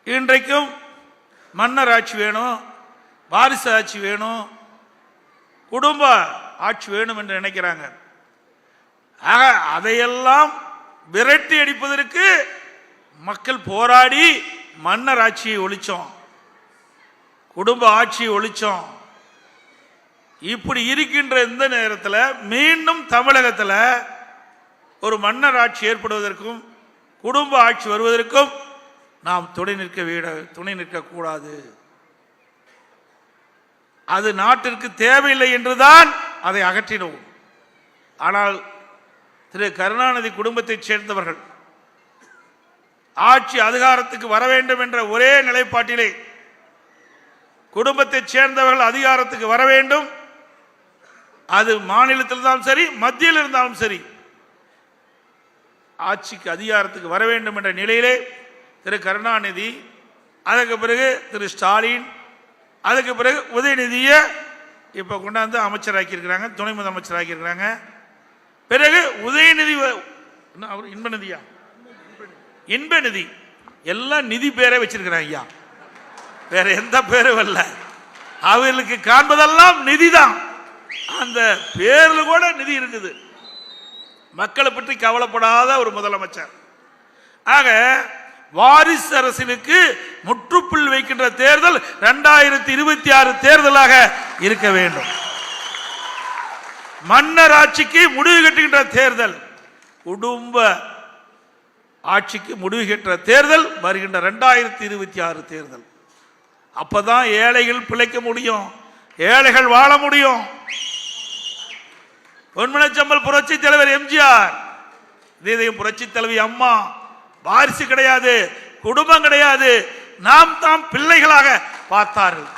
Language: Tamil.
இன்றைக்கும் மன்னர் ஆட்சி வேணும், வாரிசு ஆட்சி வேணும், குடும்ப ஆட்சி வேணும் என்று நினைக்கிறாங்க. ஆக அதையெல்லாம் விரட்டி அடிப்பதற்கு மக்கள் போராடி மன்னர் ஆட்சியை ஒழிச்சோம், குடும்ப ஆட்சியை ஒழிச்சோம். இப்படி இருக்கின்ற இந்த நேரத்தில் மீண்டும் தமிழகத்தில் ஒரு மன்னர் ஆட்சி ஏற்படுவதற்கும் குடும்ப ஆட்சி வருவதற்கும் நாம் துணை நிற்கக்கூடாது. அது நாட்டிற்கு தேவையில்லை என்றுதான் அதை அகற்றினோம். ஆனால் திரு கருணாநிதி குடும்பத்தைச் சேர்ந்தவர்கள் ஆட்சி அதிகாரத்துக்கு வர வேண்டும் என்ற ஒரே நிலைப்பாட்டிலே குடும்பத்தைச் சேர்ந்தவர்கள் அதிகாரத்துக்கு வர வேண்டும். அது மாநிலத்தில் இருந்தாலும் சரி, மத்தியில் இருந்தாலும் சரி, ஆட்சிக்கு அதிகாரத்துக்கு வர வேண்டும் என்ற நிலையிலே திரு கருணாநிதி, அதுக்கு பிறகு திரு ஸ்டாலின், அதுக்கு பிறகு உதயநிதியை இப்போ கொண்டாந்து அமைச்சராக்கி இருக்கிறாங்க, துணை முதலமைச்சராக்கி இருக்கிறாங்க. பிறகு உதயநிதி அவர் இன்பநிதியா, இன்பநிதி எல்லாம் நிதி பேரை வச்சிருக்கிறாங்க ஐயா, வேற எந்த பேரும் இல்ல. அவர்களுக்கு காண்பதெல்லாம் நிதி தான், அந்த பேரில் கூட நிதி இருக்குது. மக்களை பற்றி கவலைப்படாத ஒரு முதலமைச்சர். ஆக வாரிசு அரசியலுக்கு முற்றுப்புள்ளி வைக்கின்ற தேர்தல் 2026 தேர்தலாக இருக்க வேண்டும். மன்னர் ஆட்சிக்கு முடிவு கட்டுகின்ற தேர்தல், குடும்ப ஆட்சிக்கு முடிவு கட்டுகின்ற தேர்தல் வருகின்ற 2026 தேர்தல். அப்பதான் ஏழைகள் பிழைக்க முடியும், ஏழைகள் வாழ முடியும். பொன்மனச்சம்பல் புரட்சி தலைவர் எம்ஜிஆர், இதயம் புரட்சி தலைவி அம்மா, வாரிசு கிடையாது, குடும்பம் கிடையாது, நாம் தாம் பிள்ளைகளாக பார்த்தார்கள்.